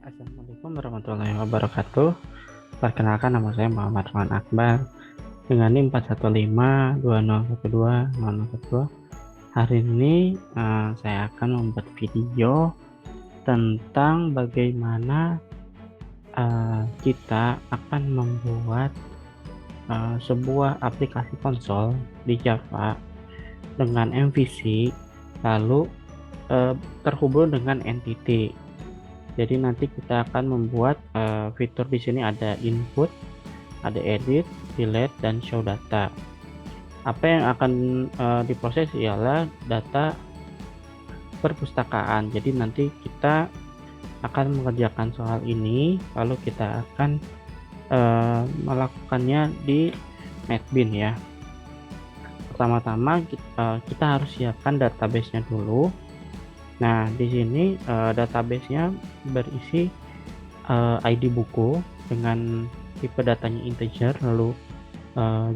Assalamualaikum warahmatullahi wabarakatuh. Perkenalkan, nama saya Muhammad Ridwan Akbar dengan NIM 41520120012. Hari ini saya akan membuat video tentang bagaimana kita akan membuat sebuah aplikasi konsol di Java dengan MVC lalu terhubung dengan entity. Jadi nanti kita akan membuat fitur di sini ada input, ada edit, delete, dan show data. Apa yang akan diproses ialah data perpustakaan. Jadi nanti kita akan mengerjakan soal ini, lalu kita akan melakukannya di NetBeans ya. Pertama-tama kita harus siapkan database-nya dulu. Nah, di sini database-nya berisi ID buku dengan tipe datanya integer, lalu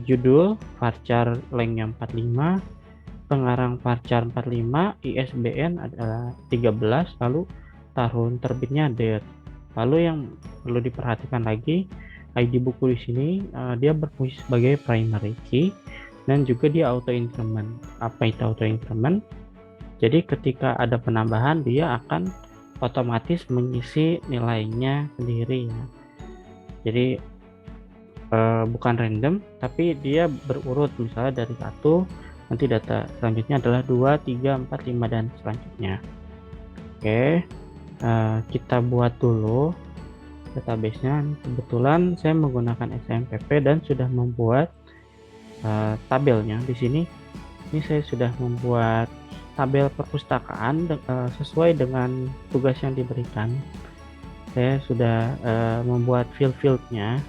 judul varchar length-nya 45, pengarang varchar 45, ISBN adalah 13, lalu tahun terbitnya date. Lalu yang perlu diperhatikan lagi, ID buku di sini dia berfungsi sebagai primary key dan juga dia auto increment. Apa itu auto increment? Jadi ketika ada penambahan dia akan otomatis mengisi nilainya sendiri ya. Jadi bukan random tapi dia berurut, misalnya dari 1 nanti data selanjutnya adalah 2, 3, 4, 5 dan selanjutnya. Oke, kita buat dulu database-nya. Kebetulan saya menggunakan XAMPP dan sudah membuat tabelnya di sini. Ini saya sudah membuat tabel perpustakaan sesuai dengan tugas yang diberikan. Saya sudah membuat field-fieldnya.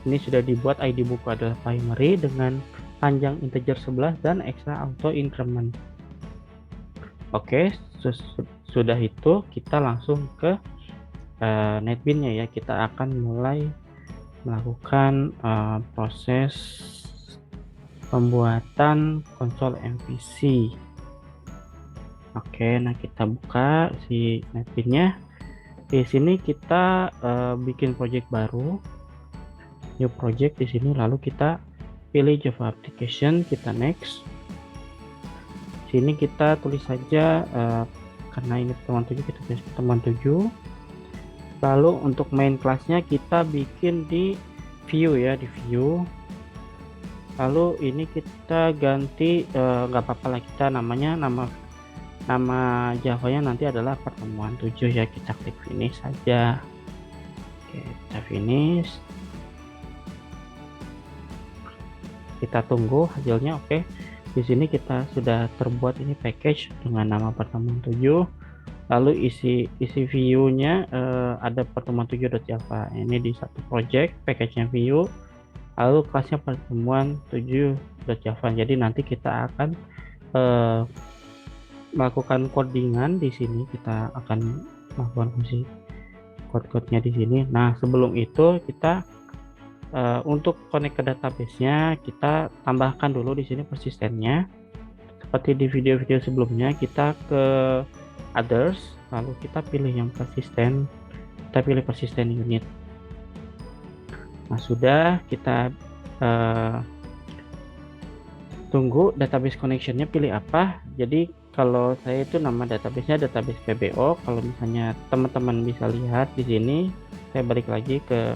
Ini sudah dibuat ID buku adalah primary dengan panjang integer 11 dan extra auto increment. Oke, sudah itu kita langsung ke NetBeans-nya ya. Kita akan mulai melakukan proses pembuatan konsol MVC. Oke, nah kita buka si NetBeans-nya. Di sini kita bikin project baru, new project di sini, lalu kita pilih Java application, kita next. Sini kita tulis saja karena ini pertemuan 7 kita tulis pertemuan 7. Lalu untuk main kelasnya kita bikin di view ya, di view. Lalu ini kita ganti nggak apa-apa lah, kita namanya nama Java-nya nanti adalah pertemuan 7 ya. Kita klik finish saja. Oke, kita finish. Kita tunggu hasilnya. Oke, di sini kita sudah terbuat ini package dengan nama pertemuan 7. Lalu isi view-nya ada pertemuan 7.java. Ini di satu project, package-nya view. Lalu kelasnya pertemuan 7.java. Jadi nanti kita akan melakukan codingan di sini. Kita akan melakukan fungsi code-code-nya di sini. Nah, sebelum itu kita untuk connect ke database-nya kita tambahkan dulu di sini persistennya. Seperti di video-video sebelumnya, kita ke others, lalu kita pilih yang persisten. Kita pilih persisten unit. Nah, sudah, kita tunggu database connection-nya pilih apa. Jadi kalau saya itu nama database-nya database PBO. Kalau misalnya teman-teman bisa lihat di sini, saya balik lagi ke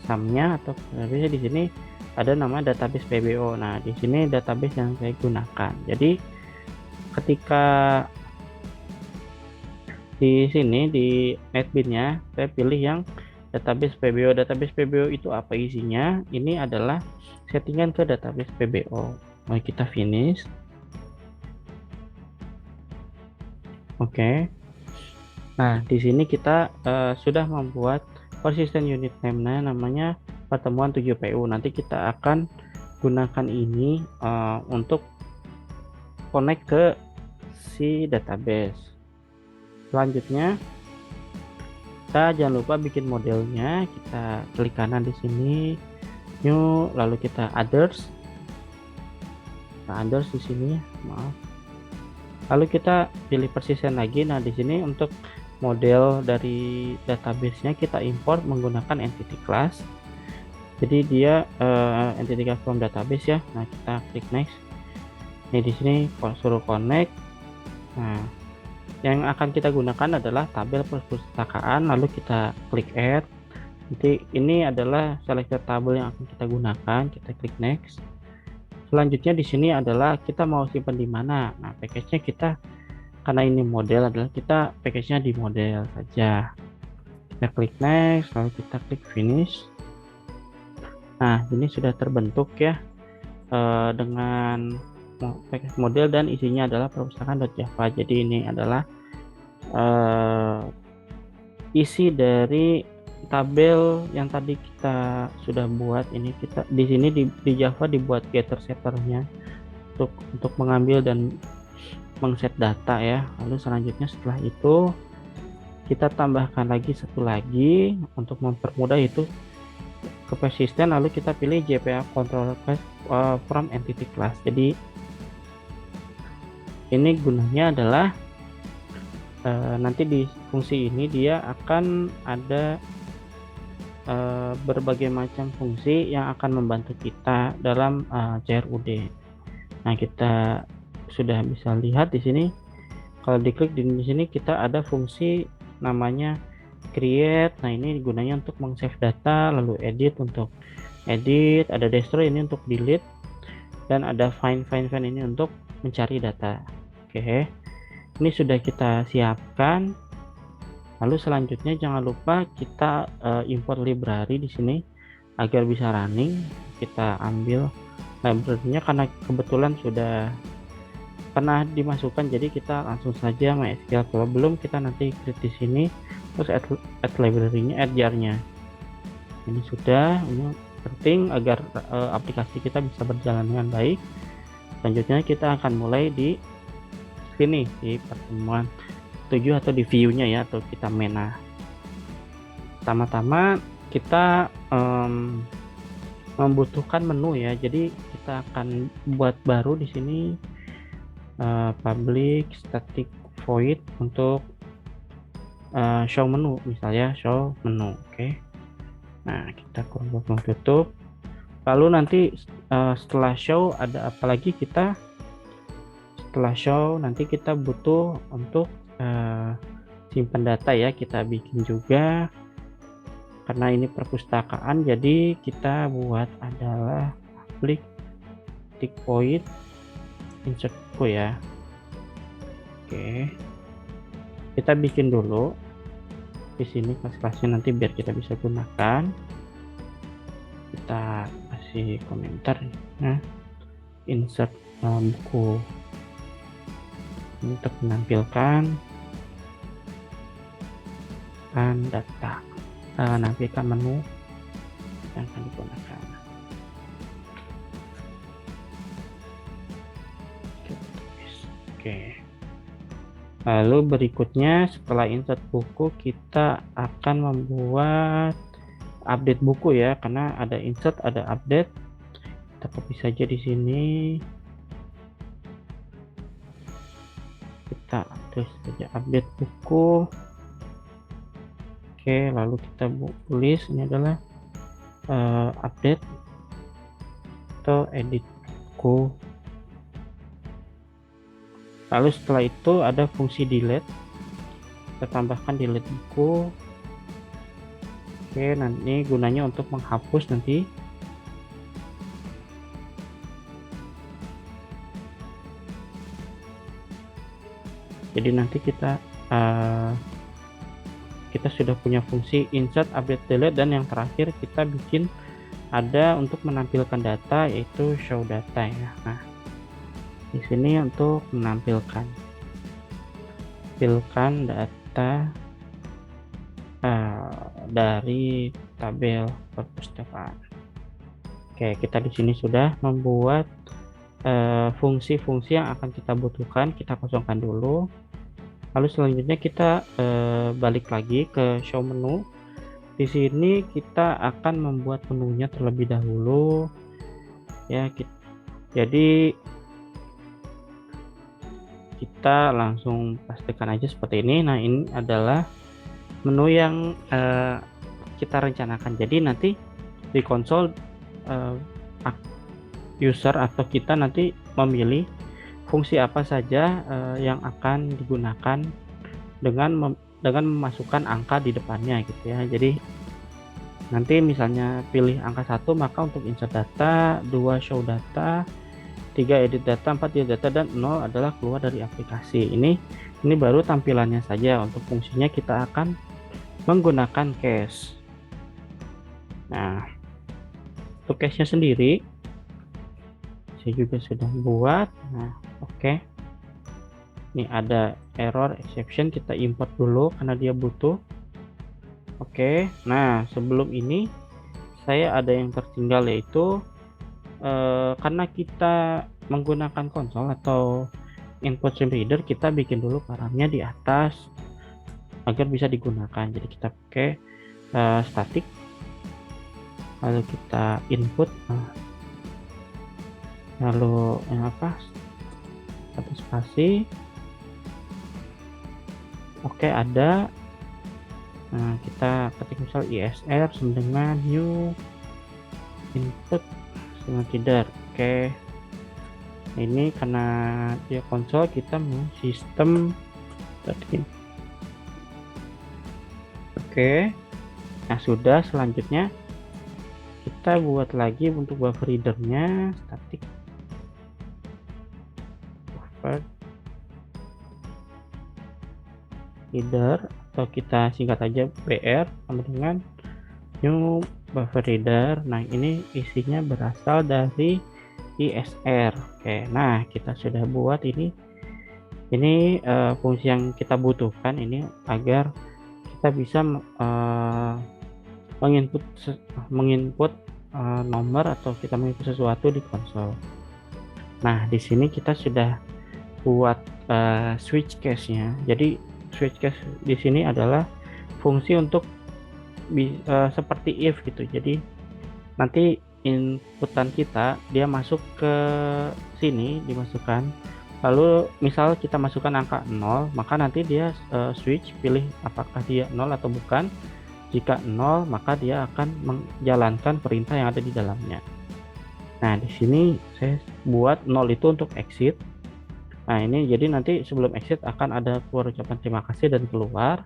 sumnya atau bisa di sini ada nama database PBO. Nah, di sini database yang saya gunakan. Jadi ketika di sini di NetBeans-nya saya pilih yang database PBO. Database PBO itu apa isinya? Ini adalah settingan ke database PBO. Mari kita finish. Oke. Nah, di sini kita sudah membuat persistent unit name-nya, namanya pertemuan 7PU. Nanti kita akan gunakan ini untuk connect ke si database. Selanjutnya kita jangan lupa bikin modelnya. Kita klik kanan di sini, new, lalu kita others. Nah, others di sini, maaf. Lalu kita pilih persisten lagi. Nah, di sini untuk model dari database-nya kita import menggunakan entity class. Jadi dia entity class from database ya. Nah, kita klik next. Ini di sini suruh connect. Nah, yang akan kita gunakan adalah tabel perpustakaan, lalu kita klik add. Nanti ini adalah selected tabel yang akan kita gunakan, kita klik next. Selanjutnya di sini adalah kita mau simpan di mana. Nah, package-nya kita, karena ini model, adalah kita package-nya di model saja. Kita klik next, lalu kita klik finish. Nah, ini sudah terbentuk ya dengan package model dan isinya adalah perpustakaan.java. Jadi ini adalah isi dari tabel yang tadi kita sudah buat. Ini kita di sini di Java dibuat getter setternya untuk mengambil dan mengset data ya. Lalu selanjutnya setelah itu kita tambahkan lagi satu lagi untuk mempermudah, itu ke persistent, lalu kita pilih JPA control class from entity class. Jadi ini gunanya adalah nanti di fungsi ini dia akan ada berbagai macam fungsi yang akan membantu kita dalam CRUD. Nah, kita sudah bisa lihat di sini. Kalau diklik di sini kita ada fungsi namanya create. Nah, ini gunanya untuk meng-save data, lalu edit untuk edit, ada destroy ini untuk delete, dan ada find ini untuk mencari data. Oke. Ini sudah kita siapkan. Lalu selanjutnya jangan lupa kita import library di sini agar bisa running. Kita ambil library-nya karena kebetulan sudah pernah dimasukkan, jadi kita langsung saja MySQL. Kalau belum, kita nanti klik di sini terus add library-nya, add jar-nya. Ini sudah, ini penting agar aplikasi kita bisa berjalan dengan baik. Selanjutnya kita akan mulai di sini di pertemuan 7 atau di view-nya ya, atau kita main. Pertama-tama kita membutuhkan menu ya. Jadi kita akan buat baru di sini public static void untuk show menu, misalnya show menu. Oke. Nah, kita kurung tutup. Lalu nanti setelah show ada apa lagi, kita setelah show nanti kita butuh untuk simpan data ya. Kita bikin juga karena ini perpustakaan, jadi kita buat adalah public static void insert buku ya. Oke, kita bikin dulu di sini kelas-kelasnya nanti biar kita bisa gunakan. Kita kasih komentar ya, insert buku untuk menampilkan data, menampilkan menu yang akan digunakan. Oke. Lalu berikutnya setelah insert buku kita akan membuat update buku ya, karena ada insert ada update. Kita copy saja di sini. Kita terus saja update buku. Oke, lalu kita tulis ini adalah update atau edit buku. Lalu setelah itu ada fungsi delete, kita tambahkan delete buku. Oke, nanti gunanya untuk menghapus nanti. Jadi nanti kita sudah punya fungsi insert, update, delete, dan yang terakhir kita bikin ada untuk menampilkan data, yaitu show data ya. Nah, di sini untuk menampilkan data dari tabel perpustakaan. Oke, kita di sini sudah membuat fungsi-fungsi yang akan kita butuhkan. Kita kosongkan dulu. Lalu selanjutnya kita balik lagi ke show menu. Di sini kita akan membuat menunya terlebih dahulu ya. Jadi kita langsung pastikan aja seperti ini. Nah, ini adalah menu yang kita rencanakan. Jadi nanti di konsol user atau kita nanti memilih fungsi apa saja yang akan digunakan dengan memasukkan angka di depannya gitu ya. Jadi nanti misalnya pilih angka 1, maka untuk insert data, 2 show data, 3 edit data, 4 edit data, dan 0 adalah keluar dari aplikasi. Ini baru tampilannya saja. Untuk fungsinya kita akan menggunakan cache. Nah, untuk cache-nya sendiri saya juga sudah buat. Nah, oke. Ini ada error exception, kita import dulu karena dia butuh. Oke, nah sebelum ini saya ada yang tertinggal, yaitu karena kita menggunakan konsol atau input stream reader, kita bikin dulu paramnya di atas agar bisa digunakan. Jadi kita pakai static, lalu kita input, lalu satu spasi. Oke, ada. Nah, kita ketik misal ISR sama dengan new input sama reader. Oke, ini karena dia konsol, kita mau sistem tadi. Oke, nah sudah. Selanjutnya kita buat lagi untuk buffer readernya, static buffer reader, atau kita singkat aja BR sama dengan new buffer reader. Nah, ini isinya berasal dari ISR. Oke, nah kita sudah buat ini fungsi yang kita butuhkan ini agar kita bisa menginput nomor atau kita menginput sesuatu di konsol. Nah, di sini kita sudah buat switch cache-nya. Jadi switch cache di sini adalah fungsi untuk seperti if gitu. Jadi nanti inputan kita dia masuk ke sini, dimasukkan, lalu misal kita masukkan angka 0, maka nanti dia switch, pilih apakah dia 0 atau bukan. Jika 0, maka dia akan menjalankan perintah yang ada di dalamnya. Nah, di sini saya buat 0 itu untuk exit. Nah, ini jadi nanti sebelum exit akan ada keluar ucapan terima kasih dan keluar.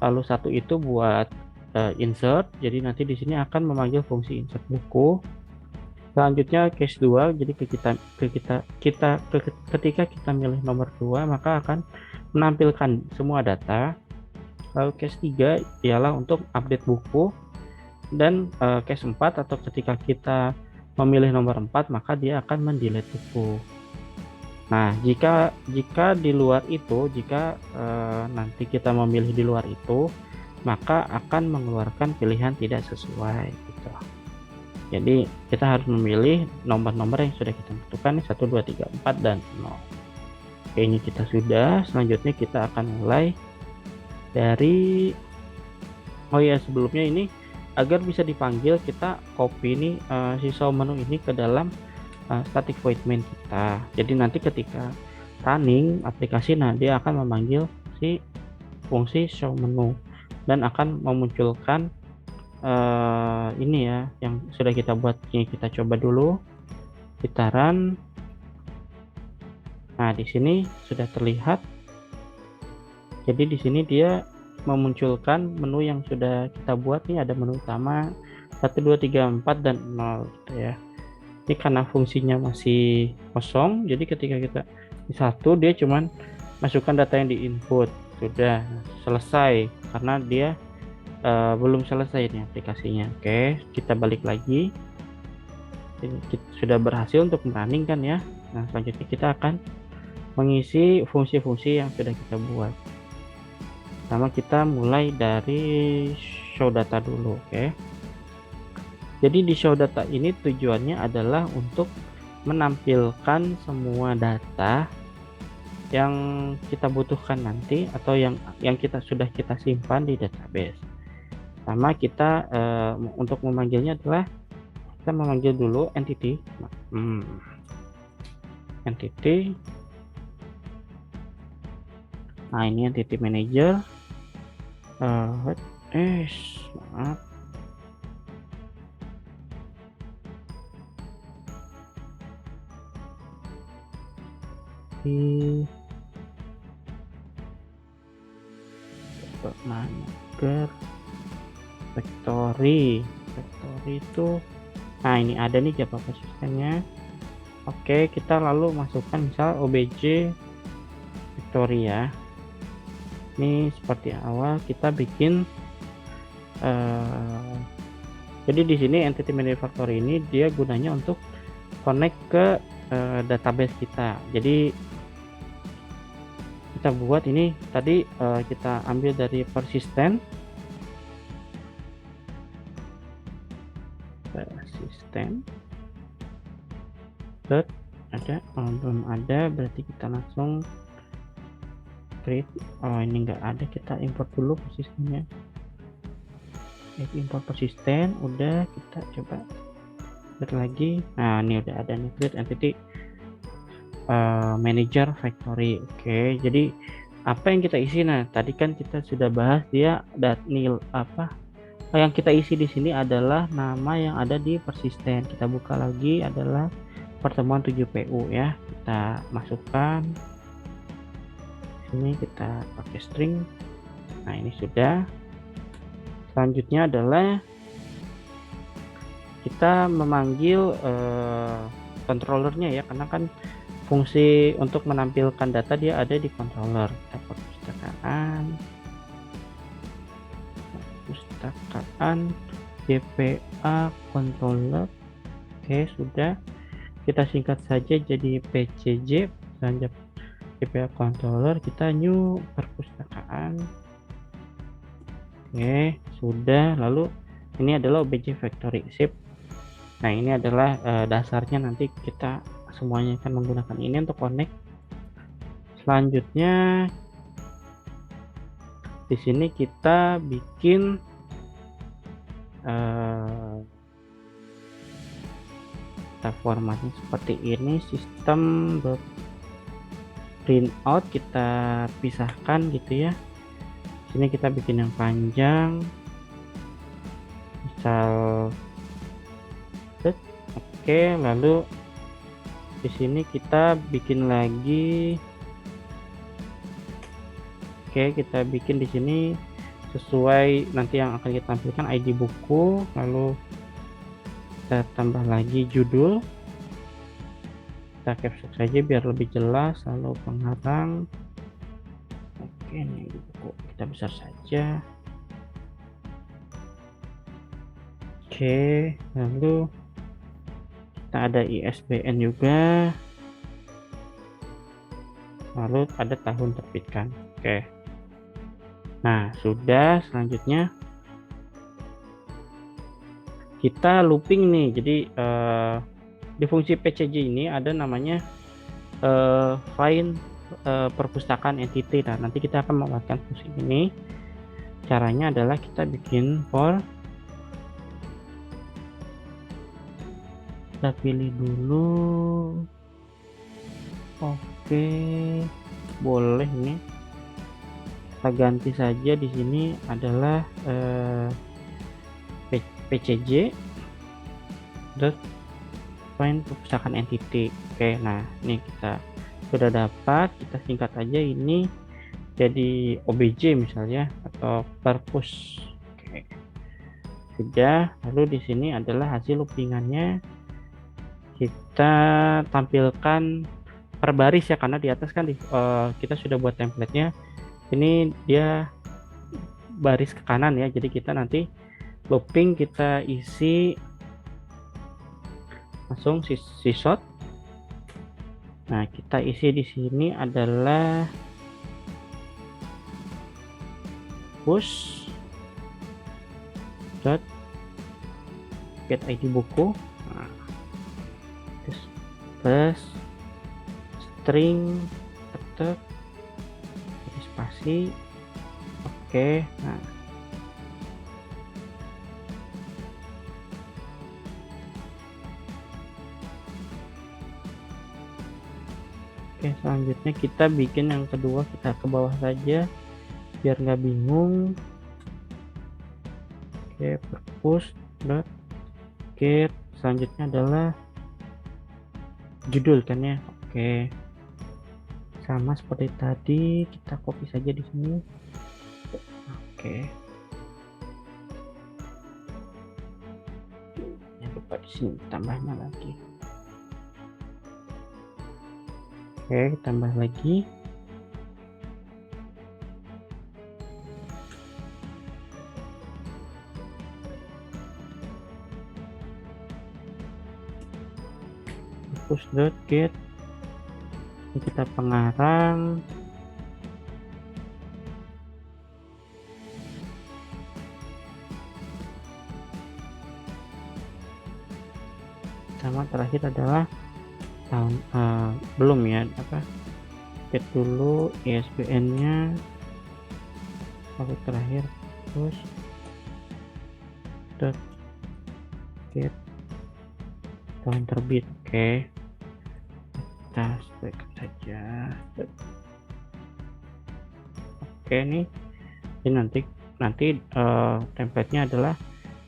Lalu 1 itu buat insert. Jadi nanti di sini akan memanggil fungsi insert buku. Selanjutnya case 2. Jadi ketika kita milih nomor 2, maka akan menampilkan semua data. Lalu case 3 ialah untuk update buku, dan case 4 atau ketika kita memilih nomor 4, maka dia akan mendelete buku. Nah, jika di luar itu, nanti kita memilih di luar itu, maka akan mengeluarkan pilihan tidak sesuai gitu. Jadi kita harus memilih nomor-nomor yang sudah kita butuhkan, 1, 2, 3, 4, dan 0. Oke, ini kita sudah. Selanjutnya kita akan mulai dari sebelumnya ini agar bisa dipanggil, kita copy ini si show menu ini ke dalam static void main kita. Jadi nanti ketika running aplikasi, nah dia akan memanggil si fungsi show menu dan akan memunculkan ini ya yang sudah kita buat. Ini kita coba dulu, kita run. Nah, di sini sudah terlihat. Jadi di sini dia memunculkan menu yang sudah kita buat nih. Ada menu utama 1, 2, 3, 4, dan 0 gitu ya. Ini karena fungsinya masih kosong, jadi ketika kita di 1, dia cuman masukkan data yang di input. Sudah selesai karena dia belum selesai nih aplikasinya. Oke, kita balik lagi. Ini sudah berhasil untuk running kan ya. Nah, selanjutnya kita akan mengisi fungsi-fungsi yang sudah kita buat. Pertama kita mulai dari show data dulu. Oke, jadi di show data ini tujuannya adalah untuk menampilkan semua data yang kita butuhkan nanti atau yang sudah kita simpan di database. Pertama kita untuk memanggilnya adalah kita memanggil dulu entity Nah, ini entity manager. Maaf. Di manager factory itu, nah ini ada nih Java persistence-nya. Oke, kita lalu masukkan misal obj factory ya. Ini seperti awal kita bikin jadi di sini entity manager factory ini dia gunanya untuk connect ke database kita. Jadi kita buat ini tadi kita ambil dari persistent ada, belum ada, berarti kita langsung create. Ini enggak ada, kita import dulu persistentnya. Import persistent, udah, kita coba lihat lagi. Nah, ini udah ada nih, create entity manager factory. Oke, jadi apa yang kita isi? Nah, tadi kan kita sudah bahas dia nil apa yang kita isi di sini adalah nama yang ada di persisten. Kita buka lagi adalah pertemuan 7PU ya. Kita masukkan sini, kita pakai string. Nah, ini sudah. Selanjutnya adalah kita memanggil controllernya ya, karena kan fungsi untuk menampilkan data dia ada di controller. Kita perpustakaan GPA controller. Oke, sudah, kita singkat saja jadi PCJ dan GPA controller. Kita new perpustakaan. Oke, sudah. Lalu ini adalah obj factory sip. Nah, ini adalah dasarnya, nanti kita semuanya akan menggunakan ini untuk connect. Selanjutnya di sini kita bikin kita formatnya seperti ini, sistem printout kita pisahkan gitu ya. Sini kita bikin yang panjang, misal oke, lalu di sini kita bikin lagi. Oke, kita bikin di sini sesuai nanti yang akan kita tampilkan ID buku, lalu kita tambah lagi judul, kita capture saja biar lebih jelas, lalu pengarang. Oke, ini buku kita besar saja. Oke, lalu kita ada ISBN juga, lalu ada tahun terbitkan. Oke, nah sudah. Selanjutnya kita looping nih. Jadi di fungsi PCJ ini ada namanya find perpustakaan entity. Nah, nanti kita akan memanfaatkan fungsi ini. Caranya adalah kita bikin for, kita pilih dulu. Oke, boleh nih. Kita ganti saja di sini adalah PCJ find perpustakaan entity. Oke, nah ini kita sudah dapat. Kita singkat aja ini jadi obj misalnya, atau purpose. Oke, sudah. Lalu di sini adalah hasil loopingannya. Kita tampilkan per baris ya, karena di atas kan kita sudah buat template-nya. Ini dia baris ke kanan ya, jadi kita nanti looping kita isi langsung sysort. Nah, kita isi di sini adalah push dot get ID buku, nah, plus string tetap spasi. Oke, nah oke, Oke, selanjutnya kita bikin yang kedua, kita ke bawah saja biar nggak bingung. Oke, purpose dot get, selanjutnya adalah judul kan ya. Oke, sama seperti tadi, kita copy saja di sini. Oke, jangan lupa di sini tambahnya lagi. Oke, tambah lagi. Push.get, ini kita pengarang. Sama terakhir adalah tahun, belum ya, apa, get dulu ISBN-nya, lalu terakhir push dot get tahun terbit. Oke, kita select saja. Oke, ini nanti template-nya adalah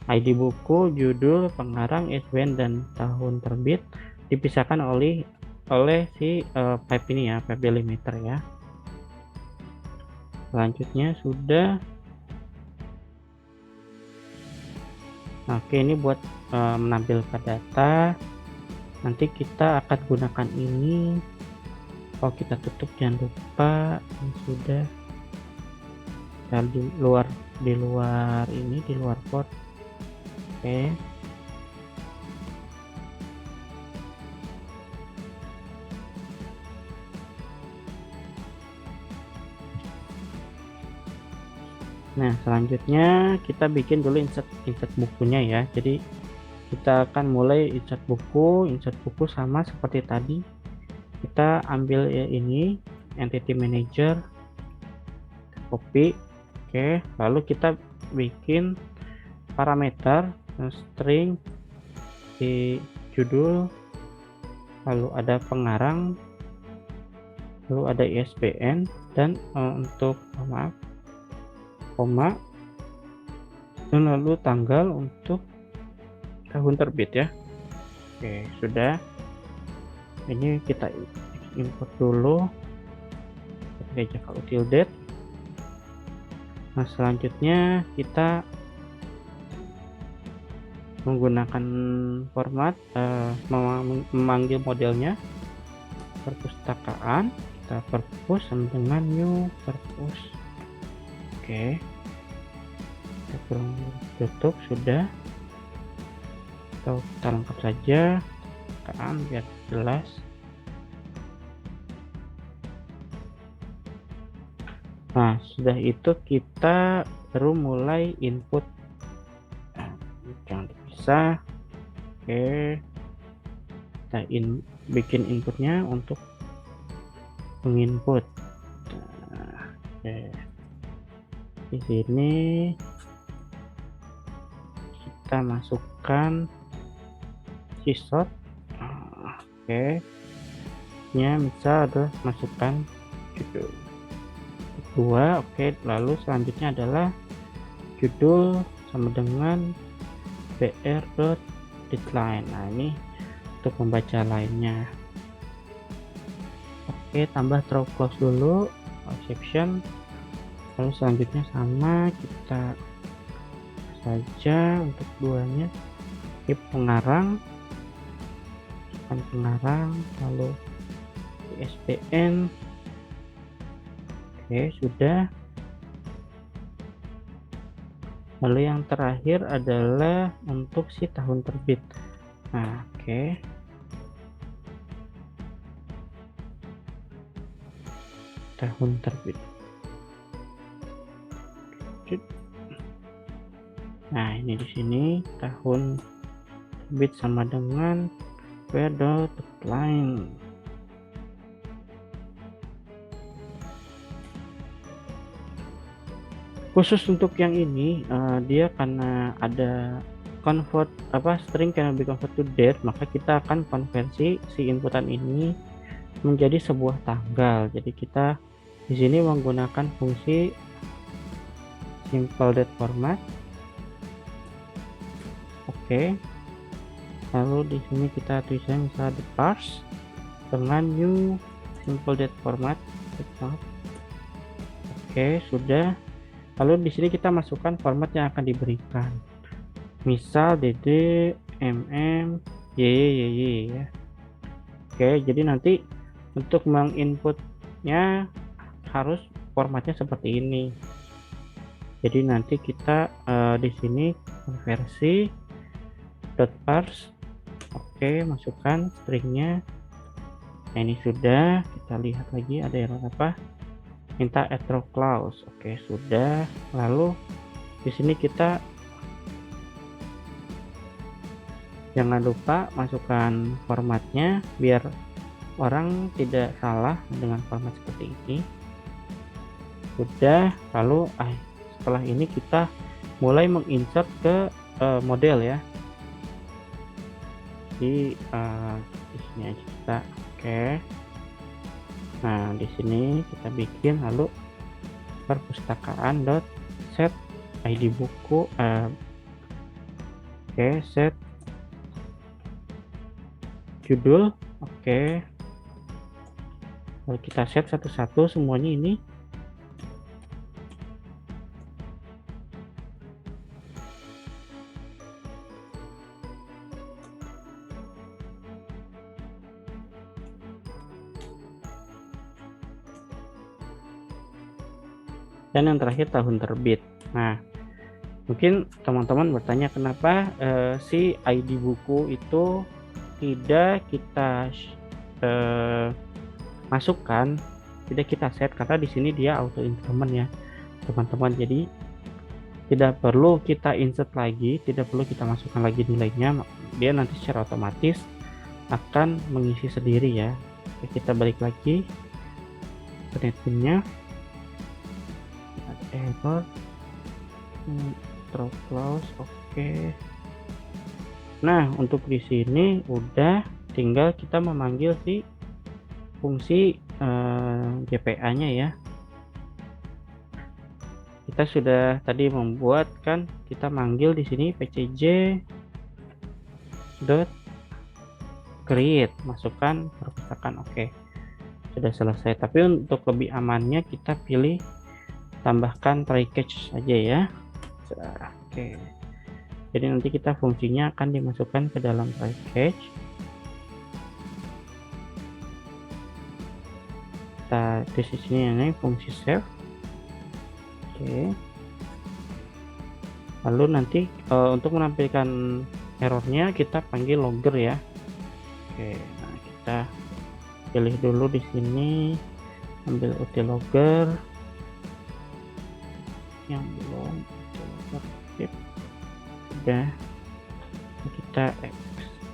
ID buku, judul, pengarang, ISBN, dan tahun terbit dipisahkan oleh si pipe ini ya, pipe delimiter ya. Selanjutnya sudah. Oke, ini buat menampilkan data. Nanti kita akan gunakan ini. Oh, kita tutup, jangan lupa. Ini sudah di luar port. Oke. Nah, selanjutnya kita bikin dulu insert bukunya ya. Jadi kita akan mulai insert buku sama seperti tadi. Kita ambil ya ini entity manager, copy. Oke, lalu kita bikin parameter string di judul, lalu ada pengarang, lalu ada ISBN, dan untuk koma, dan lalu tanggal untuk tahun terbit ya. Oke, sudah. Ini kita import dulu pakai Java util date. Nah, selanjutnya kita menggunakan format memanggil modelnya perpustakaan. Kita purpose sama dengan new purpose. Oke, kita tutup, sudah. Kita lengkap saja kan biar jelas. Nah, sudah itu kita baru mulai input. Jangan dipisah. Oke, kita bikin inputnya untuk menginput. Oke, di sini kita masukkan shot. Oke, nya bisa ada masukkan judul kedua. Oke, lalu selanjutnya adalah judul sama dengan br.deadline. Nah, ini untuk membaca lainnya. Oke, tambah throw close dulu, exception. Lalu selanjutnya sama, kita saja untuk duanya keep pengarang, lalu ISBN. Oke, sudah. Lalu yang terakhir adalah untuk si tahun terbit. Nah, oke, tahun terbit. Nah, ini di sini tahun terbit sama dengan deadline. Khusus untuk yang ini dia karena ada string cannot be convert to date, maka kita akan konversi si inputan ini menjadi sebuah tanggal. Jadi kita di sini menggunakan fungsi simple date format. Oke. Lalu di sini kita tuliskan misalnya the parse dengan new simple date format. Oke, sudah. Lalu di sini kita masukkan format yang akan diberikan. Misal dd, mm, yy ya. Oke, jadi nanti untuk menginputnya harus formatnya seperti ini. Jadi nanti kita di sini konversi .parse. Oke, masukkan stringnya. Nah, ini sudah. Kita lihat lagi ada error apa. Minta echo clause. Oke, sudah. Lalu di sini kita jangan lupa masukkan formatnya biar orang tidak salah dengan format seperti ini. Sudah. Lalu setelah ini kita mulai menginsert ke model ya. Di sini aja kita. Oke. Nah, di sini kita bikin lalu perpustakaan set ID buku. Oke, set judul. Oke. Lalu kita set satu-satu semuanya ini. Dan yang terakhir tahun terbit. Nah, mungkin teman-teman bertanya kenapa si ID buku itu tidak kita masukkan, tidak kita set, karena di sini dia auto increment ya teman-teman. Jadi tidak perlu kita insert lagi, tidak perlu kita masukkan lagi nilainya, dia nanti secara otomatis akan mengisi sendiri ya. Oke, kita balik lagi ke netpinnya. Error throw clause. Oke. Nah, untuk di sini udah tinggal kita memanggil si fungsi GPA-nya ya. Kita sudah tadi membuat kan, kita manggil di sini pcj dot create, masukkan perpustakaan. Oke, sudah selesai. Tapi untuk lebih amannya kita pilih tambahkan try catch saja ya. Oke, jadi nanti kita fungsinya akan dimasukkan ke dalam try catch. Kita di sini ini fungsi save. Oke, lalu nanti untuk menampilkan errornya kita panggil logger ya. Oke, nah kita pilih dulu di sini, ambil utilogger yang belum aktif. Sudah, kita X.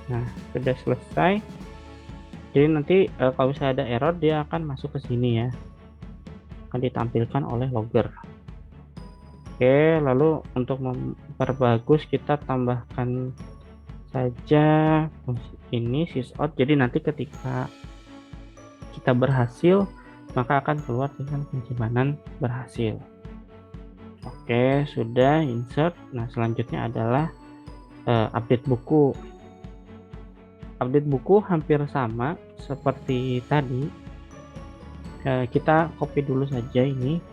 Nah, sudah selesai. Jadi nanti kalau misalnya ada error, dia akan masuk ke sini ya, akan ditampilkan oleh logger. Oke, lalu untuk memperbagus kita tambahkan saja fungsi ini sysout. Jadi nanti ketika kita berhasil, maka akan keluar dengan penyimpanan berhasil. Oke, sudah insert. Nah, selanjutnya adalah update buku. Update buku hampir sama seperti tadi. Kita copy dulu saja ini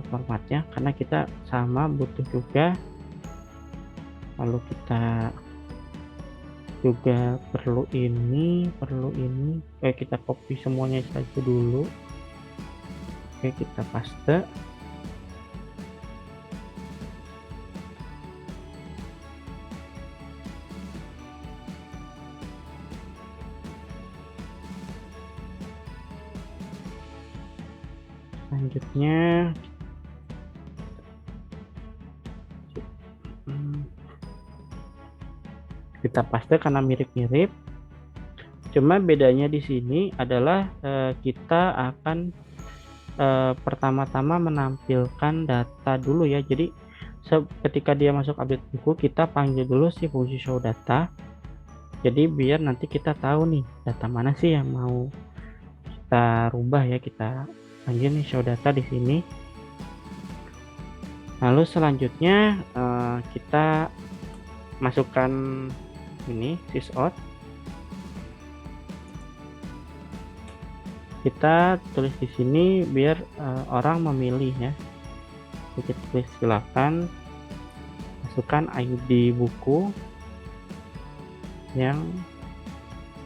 formatnya, karena kita sama butuh juga. Lalu kita juga perlu ini. Kita copy semuanya saja dulu. Oke, kita paste. Selanjutnya kita paste karena mirip-mirip. Cuma bedanya di sini adalah kita akan pertama-tama menampilkan data dulu ya. Jadi ketika dia masuk update buku, kita panggil dulu si fungsi show data. Jadi biar nanti kita tahu nih data mana sih yang mau kita rubah ya, kita lanjut nih show data di sini. Lalu selanjutnya kita masukkan ini sysout. Kita tulis di sini biar orang memilih ya. Kita tulis silakan masukkan ID buku yang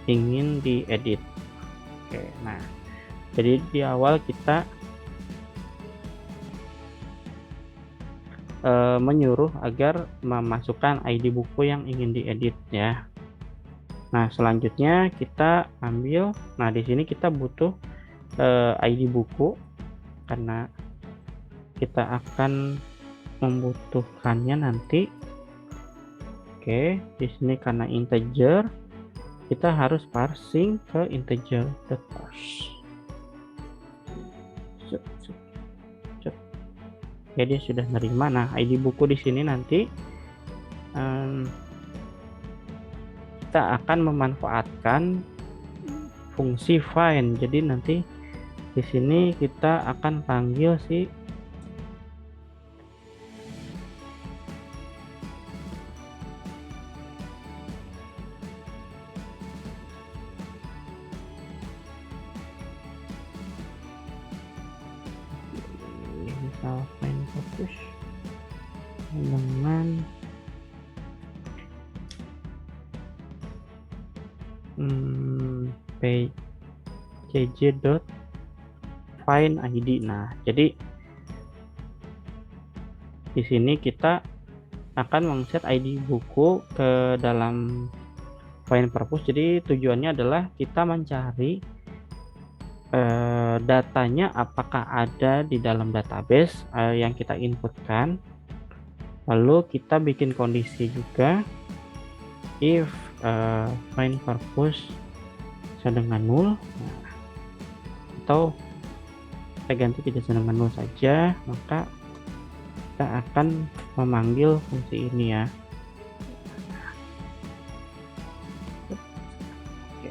ingin diedit. Oke, nah jadi di awal kita menyuruh agar memasukkan ID buku yang ingin diedit ya. Nah selanjutnya kita ambil, nah di sini kita butuh ID buku karena kita akan membutuhkannya nanti. Oke, di sini karena integer kita harus parsing ke integer the parse. Ya dia sudah nerima. Nah ID buku di sini nanti kita akan memanfaatkan fungsi find. Jadi nanti di sini kita akan panggil si misal find purpose dengan pjj.find id. Nah jadi di sini kita akan mengset ID buku ke dalam find purpose. Jadi tujuannya adalah kita mencari datanya apakah ada di dalam database yang kita inputkan. Lalu kita bikin kondisi juga if find purpose sama dengan null, atau kita ganti tidak sama dengan null saja, maka kita akan memanggil fungsi ini ya. Oke.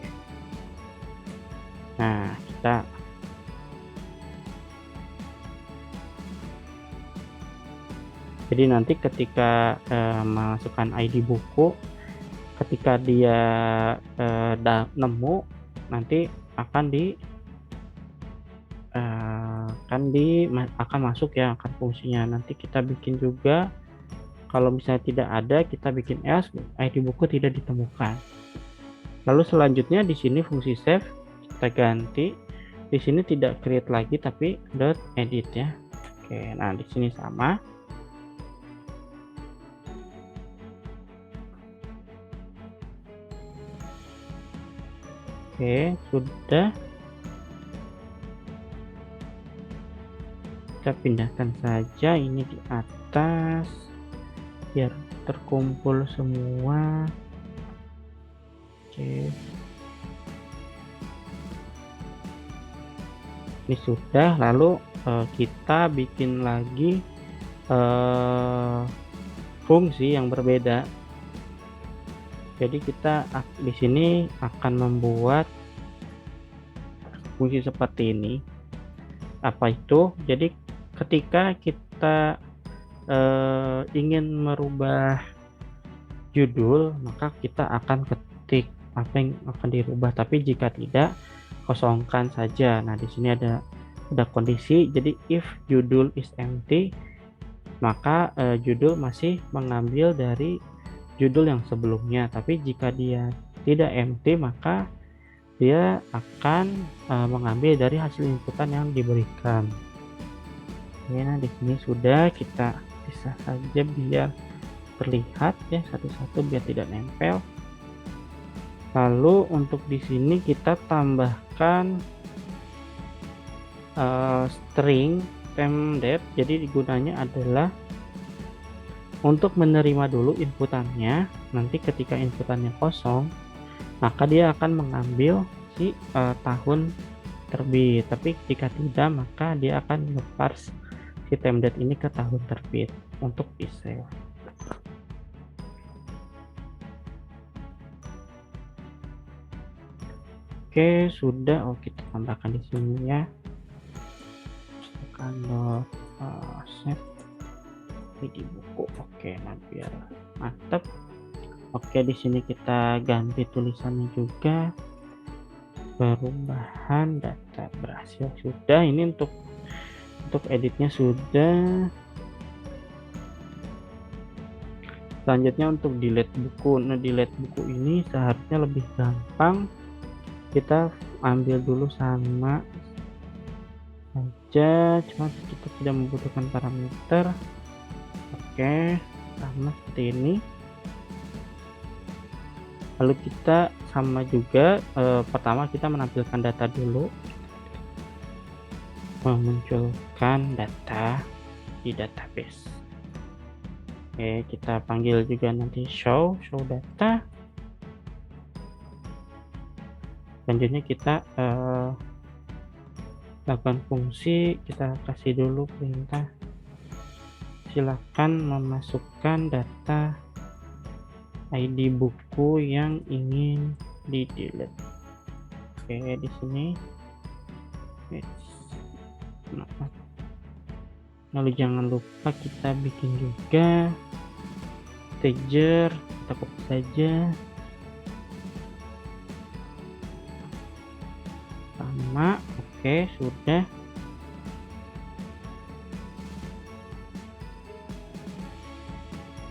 Nah kita jadi nanti ketika masukkan ID buku, ketika dia nemu, nanti akan akan masuk ya, akan fungsinya. Nanti kita bikin juga kalau misalnya tidak ada, kita bikin else ID buku tidak ditemukan. Lalu selanjutnya di sini fungsi save kita ganti, di sini tidak create lagi tapi .edit ya. Oke, nah di sini sama. Oke, sudah. Kita pindahkan saja ini di atas biar terkumpul semua. Oke, ini sudah. Lalu kita bikin lagi fungsi yang berbeda. Jadi kita di sini akan membuat fungsi seperti ini. Apa itu? Jadi ketika kita ingin merubah judul, maka kita akan ketik apa yang akan dirubah. Tapi jika tidak, kosongkan saja. Nah di sini ada kondisi. Jadi if judul is empty, maka judul masih mengambil dari judul yang sebelumnya. Tapi jika dia tidak empty, maka dia akan mengambil dari hasil inputan yang diberikan. Oke, nah di sini sudah, kita pisah saja biar terlihat ya satu-satu biar tidak nempel. Lalu untuk di sini kita tambahkan string temdate. Jadi gunanya adalah untuk menerima dulu inputannya. Nanti ketika inputannya kosong, maka dia akan mengambil si tahun terbit. Tapi jika tidak, maka dia akan nge-parse si temdate ini ke tahun terbit untuk di-save. Oke, Oke, sudah. Oh, kita tambahkan di sini ya. Kalau set ID buku. Oke, nah biar mantap. Oke, di sini kita ganti tulisannya juga. Perubahan data berhasil. Sudah, ini untuk editnya sudah. Selanjutnya untuk delete buku. Nah, delete buku ini seharusnya lebih gampang. Kita ambil dulu sama saja, cuma kita tidak membutuhkan parameter. Oke, sama seperti ini. Lalu kita sama juga, pertama kita menampilkan data dulu, memunculkan data di database. Oke, kita panggil juga nanti show data. Selanjutnya kita lakukan fungsi, kita kasih dulu perintah silakan memasukkan data ID buku yang ingin di delete. Oke, di sini lalu jangan lupa kita bikin juga integer, kita copy saja sama. Oke, sudah.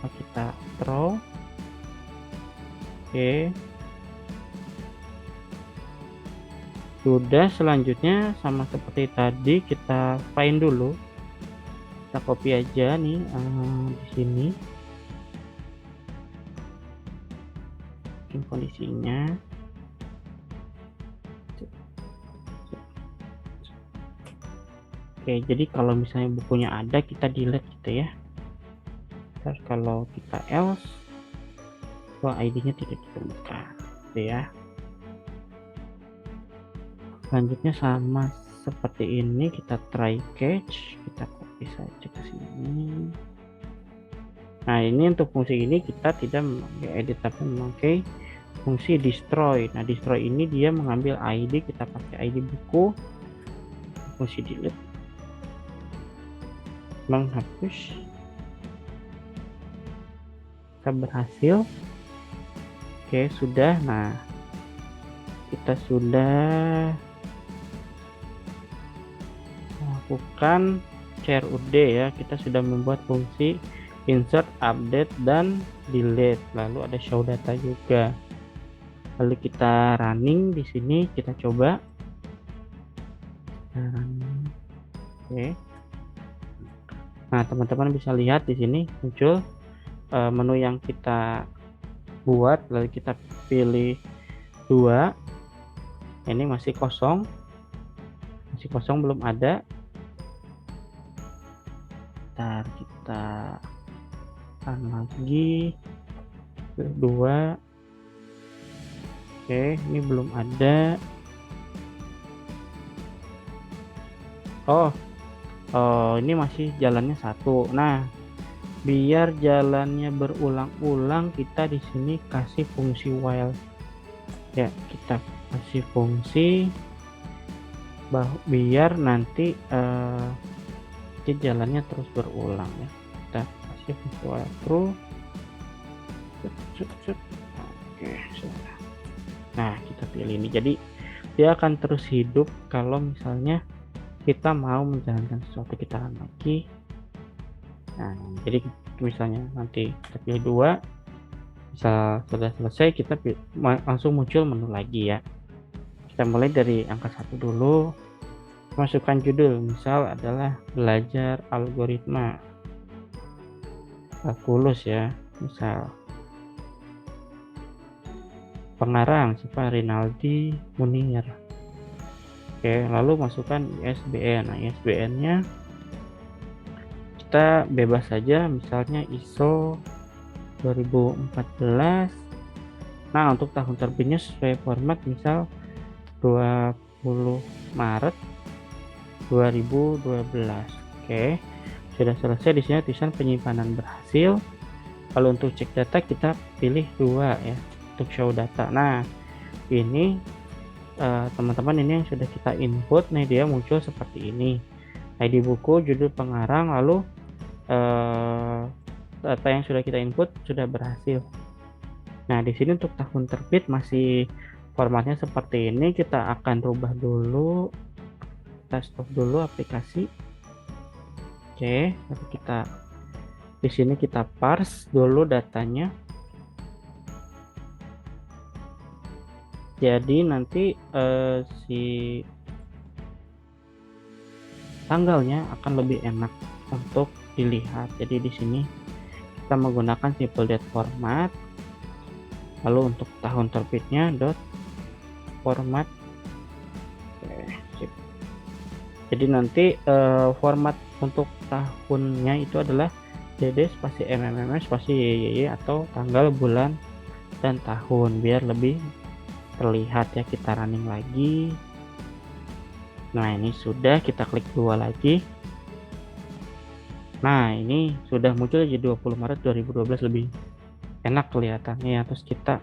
Kita throw. Oke, sudah. Selanjutnya sama seperti tadi, kita find dulu, kita copy aja nih di sini kondisinya. Oke, jadi kalau misalnya bukunya ada, kita delete gitu ya. Terus kalau kita else, ID-nya tidak ditemukan gitu ya. Selanjutnya sama seperti ini, kita try catch, kita copy saja ke sini. Nah, ini untuk fungsi ini kita tidak memakai edit tapi memakai fungsi destroy. Nah, destroy ini dia mengambil ID, kita pakai ID buku, fungsi delete menghapus. Kita berhasil. Oke, sudah. Nah, kita sudah melakukan CRUD ya. Kita sudah membuat fungsi insert, update, dan delete. Lalu ada show data juga. Lalu kita running di sini, kita coba. Oke. Nah, teman-teman bisa lihat di sini muncul menu yang kita buat, lalu kita pilih 2. Ini masih kosong, belum ada. Ntar kita akan lagi 2. Oke, ini belum ada. Oh, ini masih jalannya 1. Nah, biar jalannya berulang-ulang, kita di sini kasih fungsi while ya. Kita kasih fungsi biar nanti jalannya terus berulang ya. Kita kasih fungsi while true. Oke, sudah. Nah, kita pilih ini, jadi dia akan terus hidup kalau misalnya kita mau menjalankan sesuatu. Kita lagi. Nah, jadi misalnya nanti kita pilih 2, misal sudah selesai, kita langsung muncul menu lagi ya. Kita mulai dari angka 1 dulu. Masukkan judul, misal adalah belajar algoritma kalkulus ya, misal. Pengarang siapa? Rinaldi Munir. Oke, lalu masukkan ISBN. Nah, ISBN-nya kita bebas saja, misalnya ISO 2014. Nah, untuk tahun terbitnya sesuai format, misal 20 Maret 2012. Oke, sudah selesai. Di sini tulisan penyimpanan berhasil. Kalau untuk cek data kita pilih 2 ya, untuk show data. Nah, ini teman-teman ini yang sudah kita input nih, dia muncul seperti ini. ID buku, judul pengarang, lalu data yang sudah kita input sudah berhasil. Nah, di sini untuk tahun terbit masih formatnya seperti ini. Kita akan rubah dulu. Kita stop dulu aplikasi. Oke, lalu kita di sini kita parse dulu datanya. Jadi nanti si tanggalnya akan lebih enak untuk dilihat. Jadi di sini kita menggunakan simple date format. Lalu untuk tahun terbitnya dot format. Oke, jadi nanti format untuk tahunnya itu adalah DD spasi MMM spasi YYY atau tanggal, bulan, dan tahun, biar lebih terlihat ya. Kita running lagi. Nah, ini sudah, kita klik 2 lagi. Nah, ini sudah muncul jadi 20 Maret 2012, lebih enak kelihatannya ya. Terus kita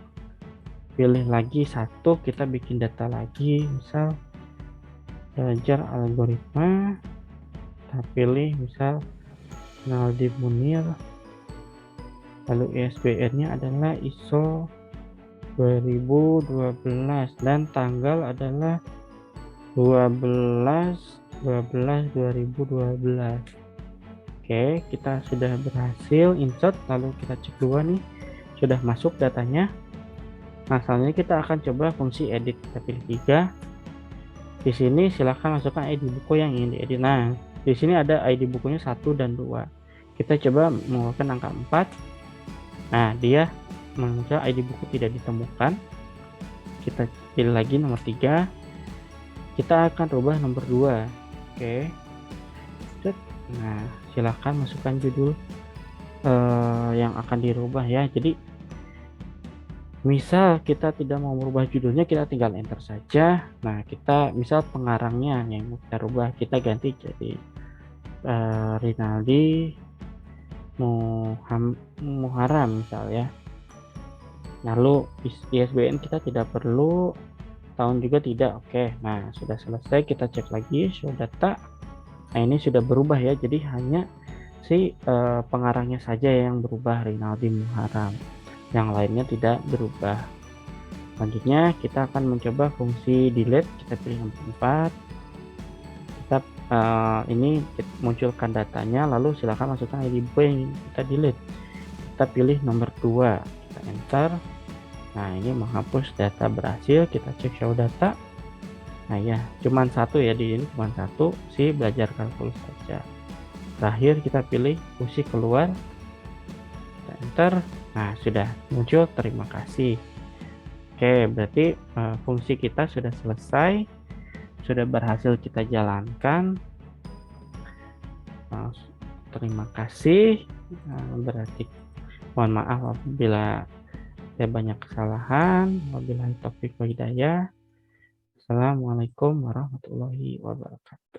pilih lagi satu, kita bikin data lagi, misal belajar algoritma. Kita pilih misal Naldi Munir, lalu ISBN-nya adalah ISO 2012 dan tanggal adalah 12/12/2012. Oke, kita sudah berhasil insert, lalu kita cek dua nih, sudah masuk datanya. Nah, selanjutnya kita akan coba fungsi edit. Kita pilih 3. Di sini silahkan masukkan ID buku yang ingin diedit. Nah, di sini ada ID bukunya 1 dan 2. Kita coba mengeluarkan angka 4. Nah, dia muncul ID buku tidak ditemukan. Kita pilih lagi nomor 3. Kita akan rubah nomor 2. Oke. Nah, silahkan masukkan judul yang akan dirubah ya. Jadi misal kita tidak mau merubah judulnya, kita tinggal enter saja. Nah, kita misal pengarangnya yang mau kita rubah, kita ganti jadi Rinaldi Muharam misal ya. Lalu ISBN kita tidak perlu, tahun juga tidak. Oke, nah sudah selesai. Kita cek lagi show data. Nah, ini sudah berubah ya, jadi hanya si pengarangnya saja yang berubah, Rinaldi Muharam, yang lainnya tidak berubah. Selanjutnya kita akan mencoba fungsi delete. Kita pilih nomor 4. Kita ini munculkan datanya, lalu silakan masukkan ID buku yang kita delete. Kita pilih nomor 2, kita enter. Nah, ini menghapus data berhasil. Kita cek show data. Nah ya, cuman satu ya, di ini cuman satu, si belajar kalkulus saja. Terakhir kita pilih fungsi keluar, kita enter. Nah, sudah muncul terima kasih. Oke, berarti fungsi kita sudah selesai, sudah berhasil kita jalankan. Terima kasih. Berarti mohon maaf apabila ada banyak kesalahan. Wabillahi taufiq wal hidayah. Assalamualaikum warahmatullahi wabarakatuh.